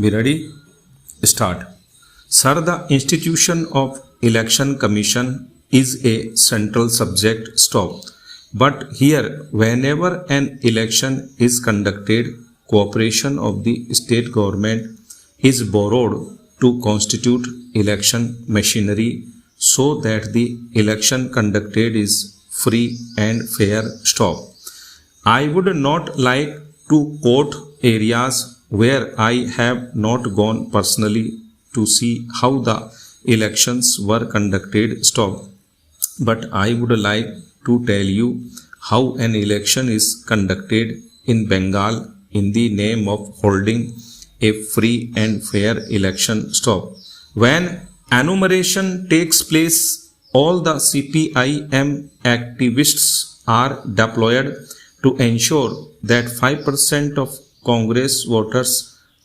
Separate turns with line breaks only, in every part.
We ready? Start. Sir, the institution of election commission is a central subject. Stop. But here, whenever an election is conducted, cooperation of the state government is borrowed to constitute election machinery so that the election conducted is free and fair. Stop. I would not like to quote areas where I have not gone personally to see how the elections were conducted. Stop. But I would like to tell you how an election is conducted in Bengal in the name of holding a free and fair election. Stop. When enumeration takes place, all the CPIM activists are deployed to ensure that 5% of Congress voters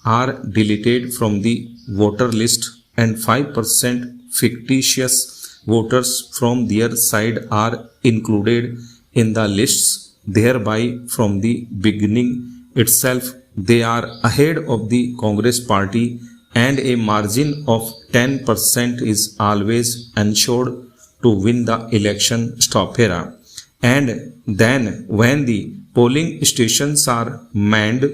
are deleted from the voter list and 5% fictitious voters from their side are included in the lists. Thereby, from the beginning itself, they are ahead of the Congress party and a margin of 10% is always ensured to win the election. Stop here. And then when the polling stations are manned,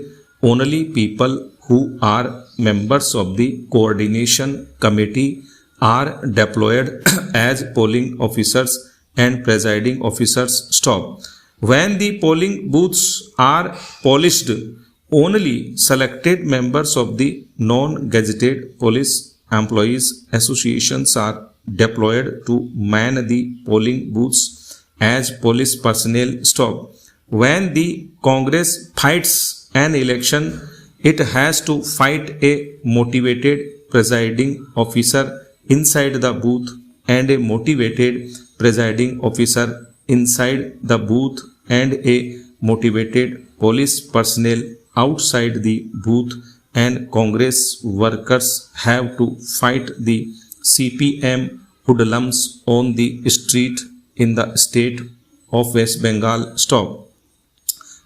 only people who are members of the coordination committee are deployed as polling officers and presiding officers. Stop. When the polling booths are polished, only selected members of the non-gazetted police employees associations are deployed to man the polling booths as police personnel. Stop. When the Congress fights an election, it has to fight a motivated presiding officer inside the booth and a motivated presiding officer inside the booth and a motivated police personnel outside the booth, and Congress workers have to fight the CPM hoodlums on the street in the state of West Bengal. Stop.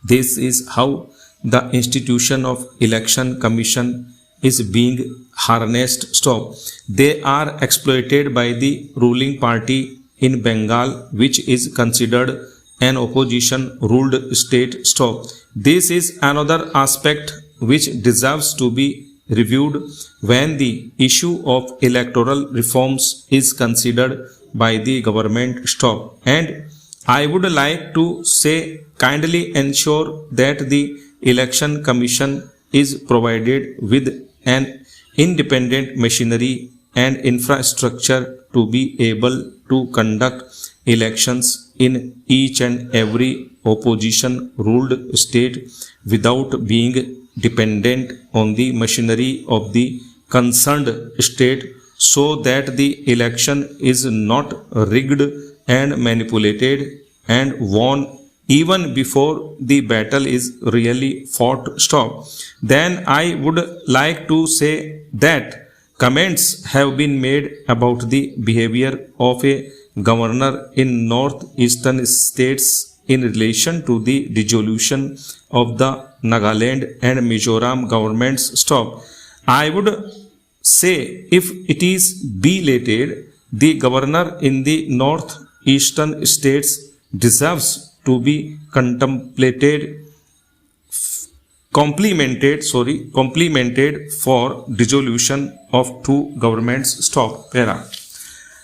This is how the institution of election commission is being harnessed. Stop. They are exploited by the ruling party in Bengal, which is considered an opposition ruled state. Stop. This is another aspect which deserves to be reviewed when the issue of electoral reforms is considered by the government. Stop. And I would like to say, kindly ensure that the election commission is provided with an independent machinery and infrastructure to be able to conduct elections in each and every opposition ruled state without being dependent on the machinery of the concerned state, so that the election is not rigged and manipulated and won even before the battle is really fought. Stop. Then I would like to say that comments have been made about the behavior of a governor in northeastern states in relation to the dissolution of the Nagaland and Mizoram governments. Stop. I would say, if it is belated, the governor in the northeastern states deserves to be complimented for dissolution of two governments. Stop. Para.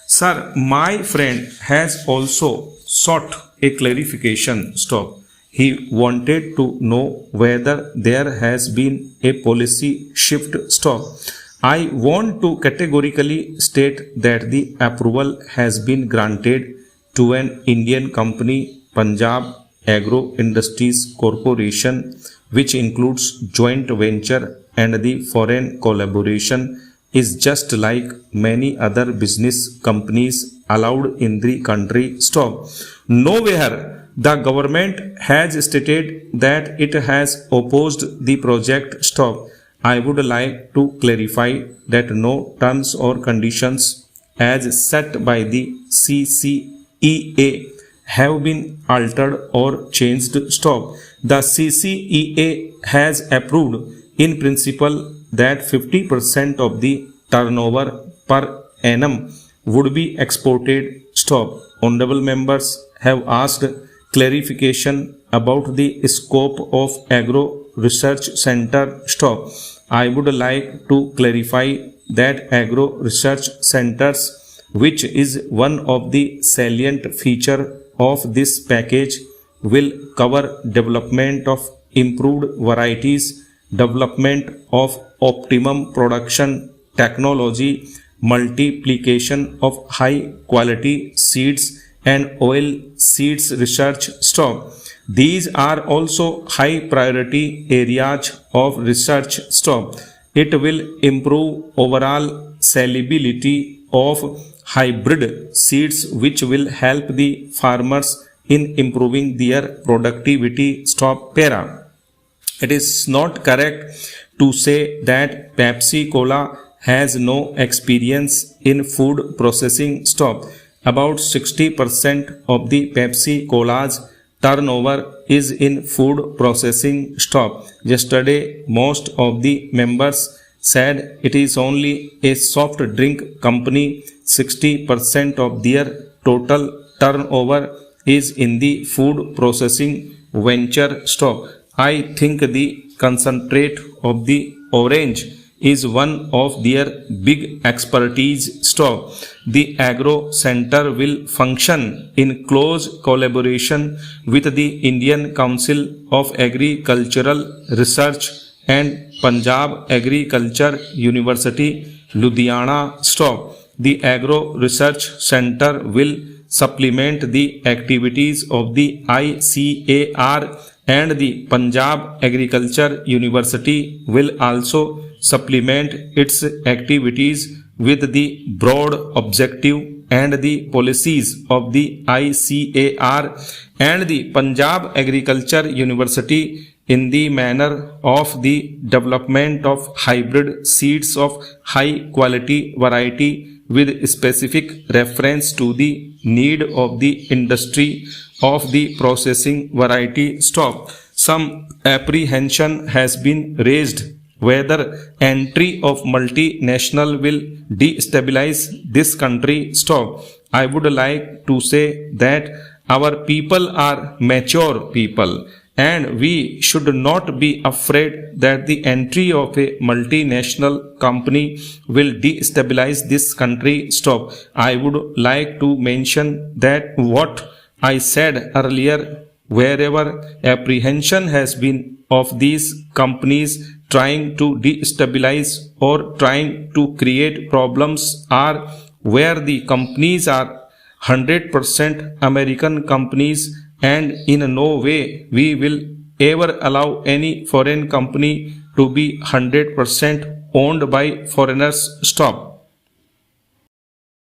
Sir, my friend has also sought a clarification. Stop. He wanted to know whether there has been a policy shift. Stop. I want to categorically state that the approval has been granted to an Indian company, Punjab Agro Industries Corporation, which includes joint venture, and the foreign collaboration is just like many other business companies allowed in the country. Stop. Nowhere the government has stated that it has opposed the project. Stop. I would like to clarify that no terms or conditions as set by the CCEA have been altered or changed. Stop. The CCEA has approved in principle that 50% of the turnover per annum would be exported. Stop. Honorable members have asked clarification about the scope of Agro Research Center. Stop. I would like to clarify that Agro Research Centers, which is one of the salient feature of this package, will cover development of improved varieties, development of optimum production technology, multiplication of high quality seeds and oil seeds research. Stop. These are also high priority areas of research. Stop. It will improve overall salability of hybrid seeds, which will help the farmers in improving their productivity. Stop. Para. It is not correct to say that Pepsi Cola has no experience in food processing. Stop. About 60% of the Pepsi Cola's turnover is in food processing. Stop. Yesterday, most of the members said it is only a soft drink company. 60% of their total turnover is in the food processing venture. Stop. I think the concentrate of the orange is one of their big expertise. Stop. The Agro Center will function in close collaboration with the Indian Council of Agricultural Research and Punjab Agriculture University, Ludhiana. Stop. The Agro Research Center will supplement the activities of the ICAR, and the Punjab Agriculture University will also supplement its activities with the broad objective and the policies of the ICAR and the Punjab Agriculture University in the manner of the development of hybrid seeds of high quality variety with specific reference to the need of the industry of the processing variety. Stop. Some apprehension has been raised whether entry of multinational will destabilize this country. Stop. I would like to say that our people are mature people, and we should not be afraid that the entry of a multinational company will destabilize this country. Stop. I would like to mention that what I said earlier, wherever apprehension has been of these companies trying to destabilize or trying to create problems, are where the companies are 100% American companies, and in no way we will ever allow any foreign company to be 100% owned by foreigners. Stop.